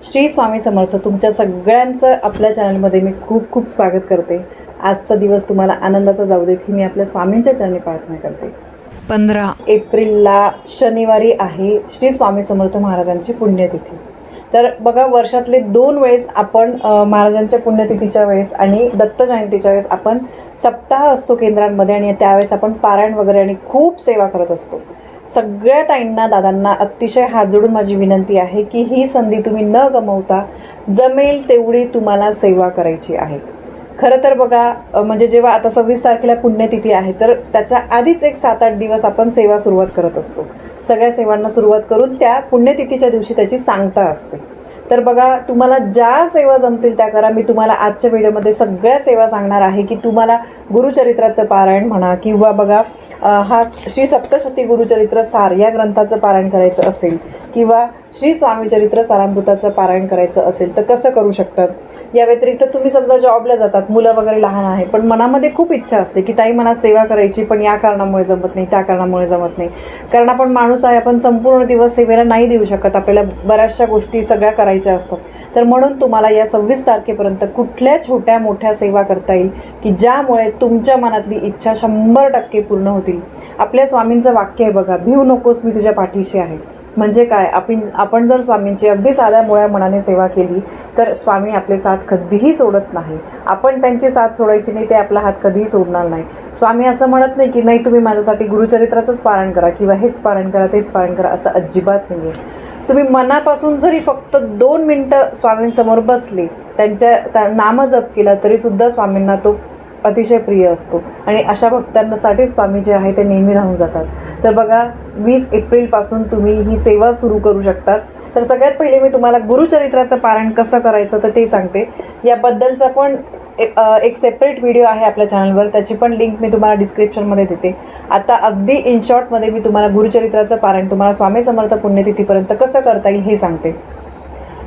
श्री स्वामी समर्थ तुमच्या सगळ्यांचं आपल्या चॅनलमध्ये मी खूप खूप स्वागत करते। आजचा दिवस तुम्हाला आनंदाचा जाऊ देत ही मी आपल्या स्वामींच्या चरणी प्रार्थना करते। 15 एप्रिलला शनिवारी आहे श्री स्वामी समर्थ महाराजांची पुण्यतिथी। तर बघा, वर्षातले 2 वेळेस आपण महाराजांच्या पुण्यतिथीच्या वेळेस आणि दत्त जयंतीच्या वेळेस आपण सप्ताह असतो केंद्रांमध्ये आणि त्यावेळेस आपण पारायण वगैरे आणि खूप सेवा करत असतो। सगळ्या ताईंना दादांना अतिशय हात जोडून माझी विनंती आहे की ही संधी तुम्ही न गमावता जमेल तेवढी तुम्हाला सेवा करायची आहे। खरं तर बघा, म्हणजे जेव्हा आता 26 तारखेला पुण्यतिथी आहे तर त्याच्या आधीच एक 7-8 दिवस आपण सेवा सुरुवात करत असतो। सगळ्या सेवांना सुरुवात करून त्या पुण्यतिथीच्या दिवशी त्याची सांगता असते। तर बघा, तुम्हाला ज्या सेवा जमतील त्या करा। मी तुम्हाला आजच्या व्हिडिओमध्ये सगळ्या सेवा सांगणार आहे की तुम्हाला गुरुचरित्राचं पारायण म्हणा किंवा बघा हा श्री सप्तशती गुरुचरित्र सार या ग्रंथाचं पारायण करायचं असेल किंवा श्री स्वामी चरित्र सारामृताचं पारायण करायचं असेल तर कसं करू शकतात। या व्यतिरिक्त तुम्ही समजा जॉबला जातात, मुलं वगैरे लहान आहे, पण मनामध्ये खूप इच्छा असते की ताई मला सेवा करायची पण या कारणामुळे जमत नाही, त्या कारणामुळे जमत नाही। कारण आपण माणूस आहे, आपण संपूर्ण दिवस सेवेला नाही देऊ शकत, आपल्याला बऱ्याचशा गोष्टी सगळ्या करायच्या असतात। तर म्हणून तुम्हाला या 26 तारखेपर्यंत कुठल्या छोट्या मोठ्या सेवा करता येईल की ज्यामुळे तुमच्या मनातली इच्छा 100% पूर्ण होतील। आपल्या स्वामींचं वाक्य आहे बघा, भिऊ नकोस मी तुझ्या पाठीशी आहे। म्हणजे काय, आपण जर स्वामींची अगदी साध्या मुळ्या मनाने सेवा केली तर स्वामी आपले साथ कधीही सोडत नाही। आपण त्यांची साथ सोडायची नाही, ते आपला हात कधीही सोडणार नाही। स्वामी असं म्हणत नाही की नाही तुम्ही माझ्यासाठी गुरुचरित्राचंच पारायण करा किंवा हेच पारायण करा तेच पारायण करा, असं अजिबात नाही आहे। तुम्ही मनापासून जरी फक्त 2 मिनटं स्वामींसमोर बसले, त्यांच्या नामजप केला तरीसुद्धा स्वामींना तो अतिशय प्रिय असतो आणि अशा भक्तांसाठी स्वामी जे आहे ते नेहमी राहून जातात। तर बघा, 20 एप्रिलपासून तुम्ही ही सेवा सुरू करू शकता। तर सगळ्यात पहिले मी तुम्हाला गुरुचरित्राचं पारायण कसं करायचं तर ते सांगते। याबद्दलचा पण एक सेपरेट व्हिडिओ आहे आपल्या चॅनलवर, त्याची पण लिंक मी तुम्हाला डिस्क्रिप्शनमध्ये देते। आता अगदी इन शॉर्टमध्ये मी तुम्हाला गुरुचरित्राचं पारायण तुम्हाला स्वामी समर्थ पुण्यतिथीपर्यंत कसं करता येईल हे सांगते।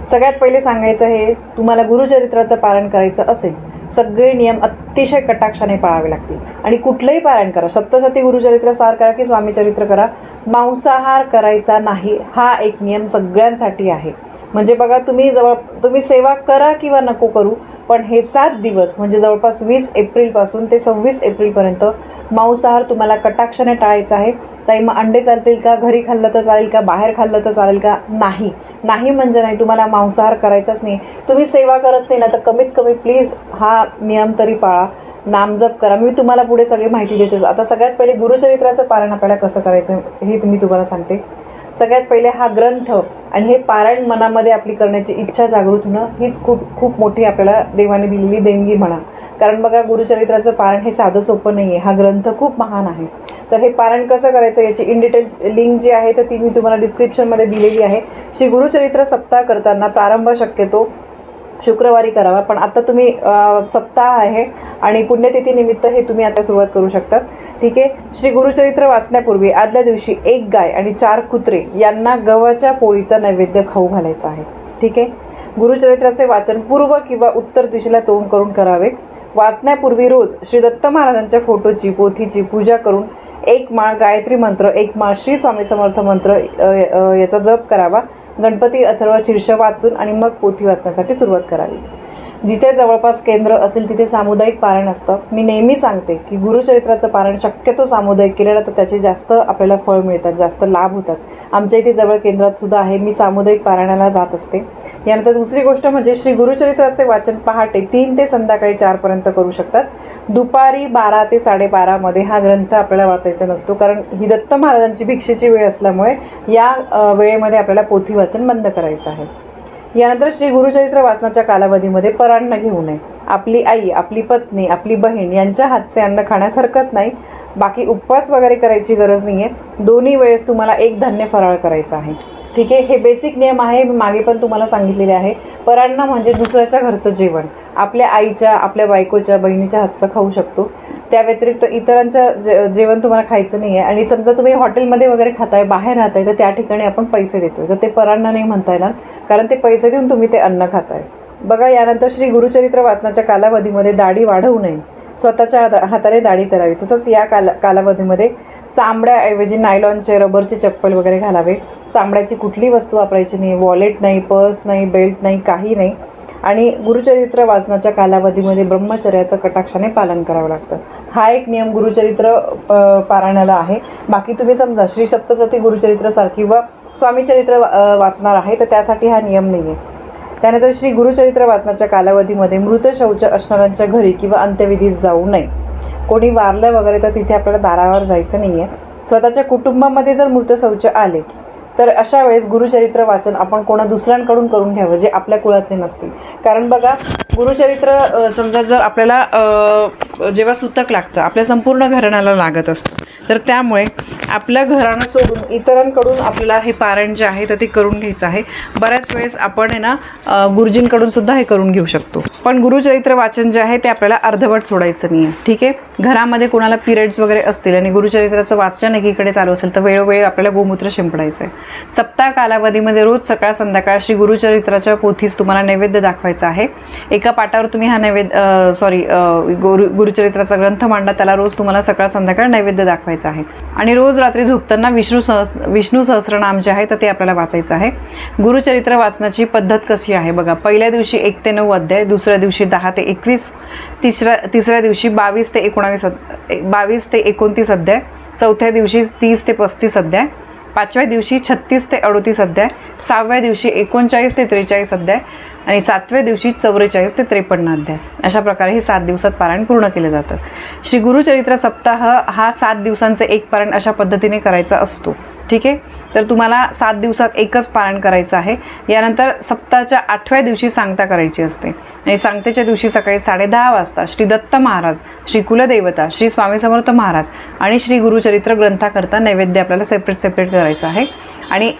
सगळ्यात पहिले सांगायचं हे, तुम्हाला गुरुचरित्राचं पारायण करायचं असेल सगळे नियम अतिशय कटाक्षाने पाळावे लागतील आणि कुठलंही पारायण करा, सप्तशती गुरुचरित्र सार करा की स्वामी चरित्र करा, मांसाहार करायचा नाही हा एक नियम सगळ्यांसाठी आहे। म्हणजे बघा, तुम्ही सेवा करा किंवा नको करू, पण हे 7 दिवस म्हणजे जवळपास 20 एप्रिलपासून ते 26 एप्रिलपर्यंत मांसाहार तुम्हाला कटाक्षाने टाळायचा आहे। ताई मग अंडे चालतील का, घरी खाल्लं तर चालेल का, बाहेर खाल्लं तर चालेल का? नाही नाही म्हणजे नाही, तुम्हाला मांसाहार करायचाच नाही। तुम्ही सेवा करत नाही ना तर कमीत कमी प्लीज हा नियम तरी पाळा, नामजप करा। मी तुम्हाला पुढे सगळी माहिती देते। आता सगळ्यात पहिले गुरुचरित्राचं पारायण आपल्याला कसं करायचं हे मी तुम्हाला सांगते। सगळ्यात पहिले हा ग्रंथ आणि हे पारायण मनामध्ये आपली करण्याची इच्छा जागृत होणं हीच खूप मोठी आपल्याला देवाने दिलेली देणगी म्हणा। कारण बघा, गुरुचरित्राचं पारायण हे साधं सोपं नाही आहे, हा ग्रंथ खूप महान आहे। तर हे पारायण कसं करायचं याची इन डिटेल लिंक जी आहे तर ती मी तुम्हाला डिस्क्रिप्शनमध्ये दिलेली आहे। श्री गुरुचरित्र सप्ताह करताना प्रारंभ शक्यतो शुक्रवारी करावा, पण आता तुम्ही सप्ताह आहे आणि पुण्यतिथी निमित्त हे तुम्ही आता सुरुवात करू शकता, ठीक आहे। श्री गुरुचरित्र वाचण्यापूर्वी आदल्या दिवशी 1 गाय आणि 4 कुत्रे यांना गव्हाच्या पोळीचा नैवेद्य खाऊ घालायचा आहे, ठीक आहे। गुरुचरित्राचे वाचन पूर्व किंवा उत्तर दिशेला तोंड करून करावे। वाचण्यापूर्वी रोज श्री दत्त महाराजांच्या फोटोची पोथीची पूजा करून 1 माळ गायत्री मंत्र, 1 माळ श्री स्वामी समर्थ मंत्र याचा जप करावा। गणपती अथर्व शीर्ष वाचून आणि मग पोथी वाचण्यासाठी सुरुवात करावी। जिथे जवळपास केंद्र असेल तिथे सामुदायिक पारायण असतं। मी नेहमी सांगते की गुरुचरित्राचं पारायण शक्यतो सामुदायिक केलेलं तर त्याचे जास्त आपल्याला फळ मिळतात, जास्त लाभ होतात। आमच्या इथे जवळ केंद्रात सुद्धा आहे, मी सामुदायिक पारायणाला जात असते। यानंतर दुसरी गोष्ट म्हणजे श्री गुरुचरित्राचे वाचन पहाटे 3 ते संध्याकाळी 4 पर्यंत करू शकतात। दुपारी 12 ते 12:30 मध्ये हा ग्रंथ आपल्याला वाचायचा नसतो, कारण ही दत्त महाराजांची भिक्षेची वेळ असल्यामुळे या वेळेमध्ये आपल्याला पोथी वाचन बंद करायचं आहे। यानंतर श्री गुरुचरित्र वाचनाच्या कालावधीमध्ये परान्न घेऊ नये। आपली आई, आपली पत्नी, आपली बहीण यांच्या हातचे अन्न खाण्यास हरकत नाही। बाकी उपवास वगैरे करायची गरज नाही आहे। दोन्ही वेळेस तुम्हाला 1 धान्य फराळ करायचा आहे, ठीक आहे। हे बेसिक नियम आहे, मी मागे पण तुम्हाला सांगितलेले आहे। परान्न म्हणजे दुसऱ्याच्या घरचं जेवण, आपल्या आईच्या, आपल्या बायकोच्या, बहिणीच्या हातचं खाऊ शकतो। त्या व्यतिरिक्त इतरांचं जेवण तुम्हाला खायचं नाही आहे। आणि समजा तुम्ही हॉटेलमध्ये वगैरे खाताय, बाहेर राहताय, तर त्या ठिकाणी आपण पैसे देतोय, तर ते परान्न नाही म्हणता येणार, कारण ते पैसे देऊन तुम्ही ते अन्न खाताय। बघा, यानंतर श्री गुरुचरित्र वाचनाच्या कालावधीमध्ये दाढी वाढवू नये, स्वतःच्या हाताने दाढी करावी। तसंच या कालावधीमध्ये चांबड्याऐवजी नायलॉनचे रबरचे चप्पल वगैरे घालावे. चांबड्याची कुठली वस्तू वापरायची नाही. वॉलेट नाही, पर्स नाही, बेल्ट नाही, काही नाही. आणि गुरुचरित्र वाचनाच्या कालावधीमध्ये ब्रह्मचर्याचं कटाक्षाने पालन करावं लागतं. हा एक नियम गुरुचरित्र पारायणाला आहे. बाकी तुम्ही समजा श्री सप्तशती गुरुचरित्र सारखी व स्वामीचरित्र वाचणार आहे तर त्यासाठी हा नियम नाही आहे. त्यानंतर श्री गुरुचरित्र वाचनाच्या कालावधीमध्ये मृत शौच असणाऱ्यांच्या घरी किंवा अंत्यविधीस जाऊ नये. कोणी वारलं वगैरे तर तिथे आपल्याला दारावर जायचं नाही आहे. स्वतःच्या कुटुंबामध्ये जर मृत शौच आले तर अशा वेळेस गुरुचरित्र वाचन आपण कोणा दुसऱ्यांकडून करून घ्यावं जे आपल्या कुळातले नसतील. कारण बघा गुरुचरित्र समजा जर आपल्याला जेव्हा सुतक लागतं आपल्या संपूर्ण घराण्याला लागत असतं तर त्यामुळे आपल्या घराणं सोडून इतरांकडून आपल्याला हे पारायण जे आहे तर ते करून घ्यायचं आहे. बऱ्याच वेळेस आपण आहे ना गुरुजींकडून सुद्धा हे करून घेऊ शकतो. पण गुरुचरित्र वाचन जे आहे ते आपल्याला अर्धवट सोडायचं नाही आहे. ठीक आहे. घरामध्ये कोणाला पिरियड्स वगैरे असतील आणि गुरुचरित्राचं वाचन एकीकडे चालू असेल तर वेळोवेळी आपल्याला गोमूत्र शिंपडायचं आहे. सप्ताह कालावधीमध्ये रोज सकाळ संध्याकाळ श्री गुरुचरित्राच्या पोथीस तुम्हाला नैवेद्य दाखवायचा आहे. एका पाटावर तुम्ही हा गुरुचरित्राचा ग्रंथ मांडा. त्याला रोज तुम्हाला सकाळ संध्याकाळ नैवेद्य दाखवायचा आहे. आणि रोज रात्री झोपताना विष्णू सहस्रनाम जे आहे तर ते आपल्याला वाचायचं आहे. गुरुचरित्र वाचनाची पद्धत कशी आहे बघा. पहिल्या दिवशी 1 ते 9 अध्याय, दुसऱ्या दिवशी 10 ते 21, तिसऱ्या दिवशी 22 ते 29 अध्याय, चौथ्या दिवशी 30 ते 35 अध्याय, 5व्या दिवशी 36 ते 38 अध्याय, 6व्या दिवशी 39 ते 43 अध्याय आणि 7व्या दिवशी 44 ते 53 अध्याय. अशा प्रकारे हे 7 दिवसात पारायण पूर्ण केलं जातं. श्री गुरुचरित्र सप्ताह हा 7 दिवसांचे एक पारायण अशा पद्धतीने करायचा असतो. ठीक आहे. तर तुम्हाला 7 दिवसात एकच पारायण करायचं आहे. यानंतर सप्ताहाच्या 8व्या दिवशी सांगता करायची असते आणि सांगतेच्या दिवशी सकाळी 10:30 वाजता श्री दत्त महाराज, श्री कुलदेवता, श्री स्वामी समर्थ महाराज आणि श्री गुरुचरित्र ग्रंथाकरता नैवेद्य आपल्याला सेपरेट करायचं आहे. आणि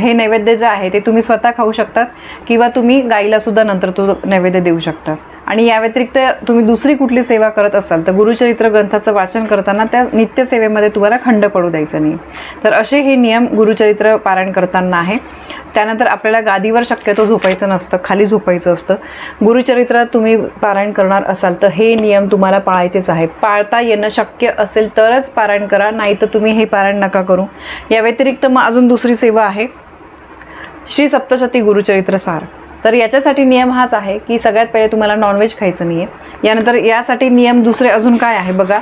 हे नैवेद्य जे आहे ते तुम्ही स्वतः खाऊ शकतात किंवा तुम्ही गाईला सुद्धा नंतर तो नैवेद्य देऊ शकता. आणि या व्यतिरिक्त तुम्ही दुसरी कुठली सेवा करत असाल तर गुरुचरित्र ग्रंथाचं वाचन करताना त्या नित्यसेवेमध्ये तुम्हाला खंड पडू द्यायचं नाही. तर असे हे नियम गुरुचरित्र पारायण करताना आहे. त्यानंतर आपल्याला गादीवर शक्यतो झोपायचं नसतं, खाली झोपायचं असतं. गुरुचरित्र तुम्ही पारायण करणार असाल तर हे नियम तुम्हाला पाळायचेच आहे. पाळता येणं शक्य असेल तरच पारायण करा, नाही तर तुम्ही हे पारायण नका करू. या व्यतिरिक्त मग अजून दुसरी सेवा आहे श्री सप्तशती गुरुचरित्र सार. तर याच्यासाठी नियम हाच आहे की सगळ्यात पहिले तुम्हाला नॉनव्हेज खायचं नाही आहे. यानंतर यासाठी नियम दुसरे अजून काय आहे बघा.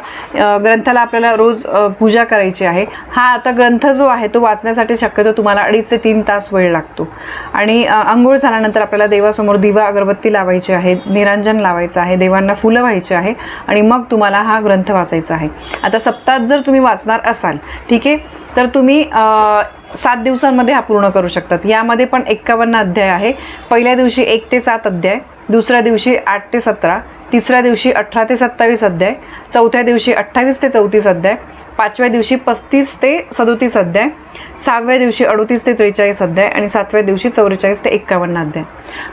ग्रंथाला आपल्याला रोज पूजा करायची आहे. हा आता ग्रंथ जो आहे तो वाचण्यासाठी शक्यतो तुम्हाला 2.5 ते 3 तास वेळ लागतो. आणि अंघोळ झाल्यानंतर आपल्याला देवासमोर दिवा अगरबत्ती लावायची आहे, निरांजन लावायचं आहे, देवांना फुलं व्हायची आहे आणि मग तुम्हाला हा ग्रंथ वाचायचा आहे. आता सप्ताहात जर तुम्ही वाचणार असाल ठीक आहे तर तुम्ही 7 दिवसांमध्ये हा पूर्ण करू शकतात. यामध्ये पण 51 अध्याय आहे. पहिल्या दिवशी 1 ते 7 अध्याय, दुसऱ्या दिवशी 8 ते 17, तिसऱ्या दिवशी 18 ते 27 अध्याय, चौथ्या दिवशी 28 ते 34 अध्याय, 5व्या दिवशी 35 ते 37 अध्याय, 6व्या दिवशी 38 ते 43 अध्याय आणि 7व्या दिवशी 44 ते 51 अध्याय.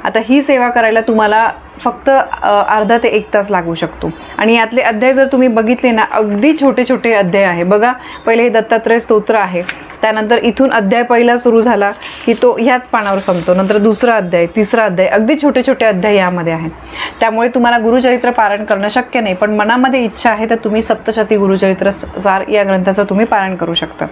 आता ही सेवा करायला तुम्हाला फक्त अर्धा ते 1 तास लागू शकतो. आणि यातले अध्याय जर तुम्ही बघितले ना अगदी छोटे छोटे अध्याय आहे बघा. पहिले हे दत्तात्रय स्तोत्र आहे, त्यानंतर इथून अध्याय पहिला सुरू झाला की तो ह्याच पानावर संपतो, नंतर दुसरा अध्याय, तिसरा अध्याय, अगदी छोटे छोटे अध्याय यामध्ये आहे. त्यामुळे तुम्हाला गुरुचरित्र पारायण करणं शक्य नाही, पण मनामध्ये इच्छा आहे तर तुम्ही सप्तशती गुरुचरित्र सार या ग्रंथाचं तुम्ही पारायण करू शकता.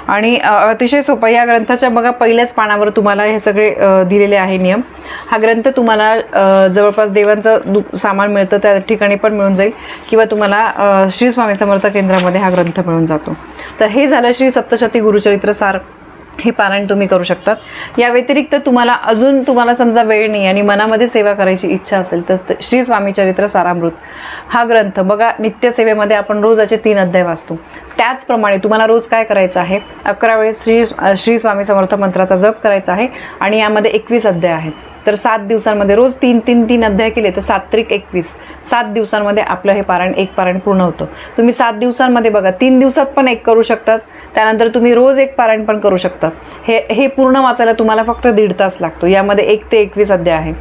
आणि अतिशय सोपं. या ग्रंथाच्या बघा पहिल्याच पानावर तुम्हाला हे सगळे दिलेले आहे नियम. हा ग्रंथ तुम्हाला जवळपास देवांचं सामान मिळतं त्या ठिकाणी पण मिळून जाईल किंवा तुम्हाला श्री स्वामी समर्थ केंद्रामध्ये हा ग्रंथ मिळून जातो. तर हे झालं श्री सप्तशती गुरुचरित्र सार. हे पारायण तुम्ही करू शकतात. या व्यतिरिक्त तुम्हाला समजा वेळ नाही आणि मनामध्ये सेवा करायची इच्छा असेल तर श्री स्वामी चरित्र सारामृत हा ग्रंथ बघा. नित्यसेवेमध्ये आपण रोजाचे 3 अध्याय वाचतो. त्याचप्रमाणे तुम्हाला रोज काय करायचं आहे, 11 वेळेस श्री स्वामी समर्थ मंत्राचा जप करायचा आहे आणि यामध्ये 21 अध्याय आहेत. तर 7 दिवसांमध्ये रोज 3 अध्याय केले तर 7 त्रिक 21, 7 दिवसांमध्ये आपलं हे एक पारायण पूर्ण होतं. तुम्ही 7 दिवसांमध्ये बघा 3 दिवसात पण एक करू शकतात. त्यानंतर तुम्ही रोज एक पारायण पण करू शकतात. हे पूर्ण वाचायला तुम्हाला फक्त 1.5 तास लागतो. यामध्ये 1 ते 21 अध्याय आहे.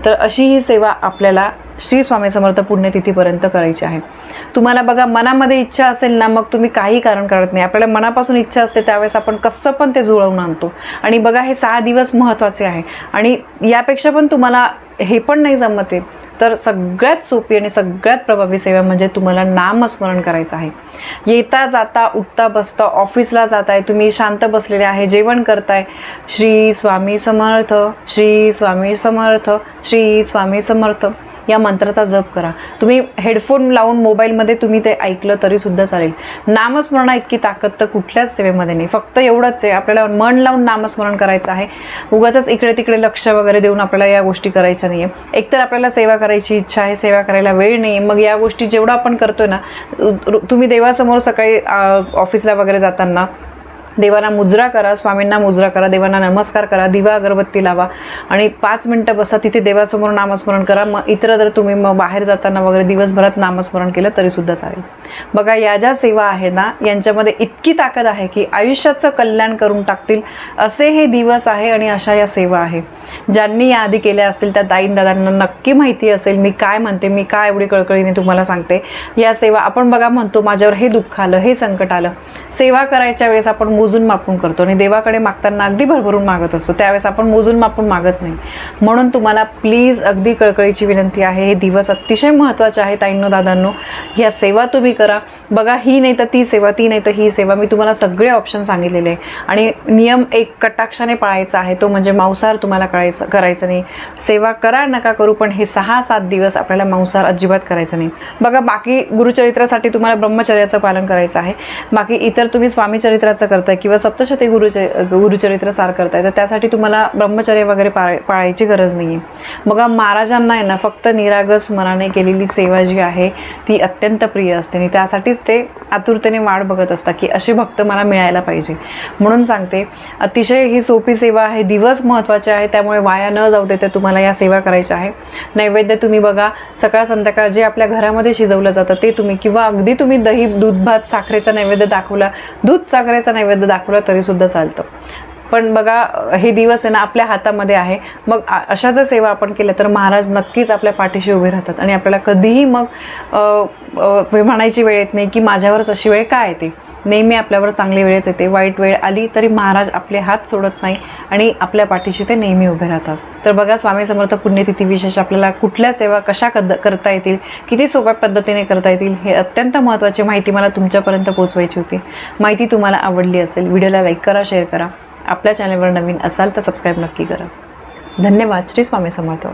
तर अशी ही सेवा आपल्याला श्री स्वामी समर्थ पुण्यतिथीपर्यंत करायची आहे. तुम्हाला बघा मनामध्ये इच्छा असेल ना मग तुम्ही काही कारण करत नाही. आपल्याला मनापासून इच्छा असते त्यावेळेस आपण कसं पण ते जुळवून आणतो. आणि बघा हे 6 दिवस महत्त्वाचे आहे. आणि यापेक्षा पण तुम्हाला हे पण नाही जमते तर सगळ्यात सोपी आणि सगळ्यात प्रभावी सेवा म्हणजे तुम्हाला नामस्मरण करायचं आहे. येता जाता, उठता बसता, ऑफिसला जाताय, तुम्ही शांत बसलेले आहे, जेवण करताय, श्री स्वामी समर्थ, श्री स्वामी समर्थ, श्री स्वामी समर्थ या मंत्राचा जप करा. तुम्ही हेडफोन लावून मोबाईलमध्ये तुम्ही ते ऐकलं तरीसुद्धा चालेल. नामस्मरणा इतकी ताकद तर कुठल्याच सेवेमध्ये नाही. फक्त एवढंच आहे, आपल्याला मन लावून नामस्मरण करायचं आहे. उगाचच इकडे तिकडे लक्ष वगैरे देऊन आपल्याला या गोष्टी करायच्या नाही आहे. एकतर आपल्याला सेवा करायची इच्छा आहे, सेवा करायला वेळ नाही आहे. मग या गोष्टी जेवढं आपण करतोय ना, तुम्ही देवासमोर सकाळी ऑफिसला वगैरे जाताना देवांना मुजरा करा, स्वामींना मुजरा करा, देवांना नमस्कार करा, दिवा अगरबत्ती लावा आणि 5 मिनटं बसा तिथे, देवासमोर नामस्मरण करा. मग इतर जर तुम्ही मग बाहेर जाताना वगैरे दिवसभरात नामस्मरण केलं तरीसुद्धा चालेल. बघा, या ज्या सेवा आहेत ना, यांच्यामध्ये इतकी ताकद आहे की आयुष्याचं कल्याण करून टाकतील असे हे दिवस आहे आणि अशा या सेवा आहे. ज्यांनी याआधी केल्या असतील त्या ताईन दादांना नक्की माहिती असेल मी काय म्हणते, मी काय एवढी कळकळीने तुम्हाला सांगते. या सेवा आपण बघा म्हणतो माझ्यावर हे दुःख आलं, हे संकट आलं. सेवा करायच्या वेळेस आपण मोजून मापून करतो आणि देवाकडे मागताना अगदी भरभरून मागत असतो. त्यावेळेस आपण मोजून मापून मागत नाही. म्हणून तुम्हाला प्लीज अगदी कळकळीची विनंती आहे, हे दिवस अतिशय महत्त्वाचे आहेत ताईंनो दादांनो. ह्या सेवा तुम्ही करा. बघा, ही नाही तर ती सेवा, ती नाही तर ही सेवा. मी तुम्हाला सगळे ऑप्शन सांगितलेले आहे आणि नियम एक कटाक्षाने पाळायचा आहे, तो म्हणजे मांसाहार तुम्हाला करायचं नाही. सेवा करा नका करू, पण हे 6-7 दिवस आपल्याला मांसाहार अजिबात करायचं नाही. बघा, बाकी गुरुचरित्रासाठी तुम्हाला ब्रह्मचर्याचं पालन करायचं आहे. बाकी इतर तुम्ही स्वामीचरित्राचं करताय किंवा सप्तशती गुरुचरित्र सार करताय तर त्यासाठी तुम्हाला ब्रह्मचर्य वगैरे पाळायची गरज नाही आहे. बघा, महाराजांना आहे ना फक्त निरागस मनाने केलेली सेवा जी आहे ती अत्यंत प्रिय असते आणि त्यासाठीच ते आतुरतेने वाट बघत असतात की असे भक्त मला मिळायला पाहिजे. म्हणून सांगते, अतिशय ही सोपी सेवा आहे. दिवस महत्त्वाचे आहे, त्यामुळे वाया न जाऊ देता तुम्हाला या सेवा करायच्या आहे. नैवेद्य तुम्ही बघा, सकाळ संध्याकाळ जे आपल्या घरामध्ये शिजवलं जातं ते तुम्ही, किंवा अगदी तुम्ही दही, दूध, भात, साखरेचा नैवेद्य दाखवला, दूध साखरेचा नैवेद्य दाखवला तरीसुद्धा चालतं. पण बघा, हे दिवस आहे ना आपल्या हातामध्ये आहे. मग अशा जर सेवा आपण केल्या तर महाराज नक्कीच आपल्या पाठीशी उभे राहतात आणि आपल्याला कधीही मग म्हणायची वेळ येत नाही की माझ्यावरच अशी वेळ काय येते. नेहमी आपल्यावर चांगली वेळच येते. वाईट वेळ आली तरी महाराज आपले हात सोडत नाही आणि आपल्या पाठीशी ते नेहमी उभे राहतात. तर बघा, स्वामी समर्थ पुण्यतिथी विशेष आपल्याला कुठल्या सेवा कशा करता येतील, किती सोप्या पद्धतीने करता येतील, हे अत्यंत महत्त्वाची माहिती मला तुमच्यापर्यंत पोहोचवायची होती. माहिती तुम्हाला आवडली असेल, व्हिडिओला लाईक करा, शेअर करा. आपल्या चॅनलवर नवीन असाल तर सबस्क्राईब नक्की करा. धन्यवाद. श्री स्वामी समर्थ.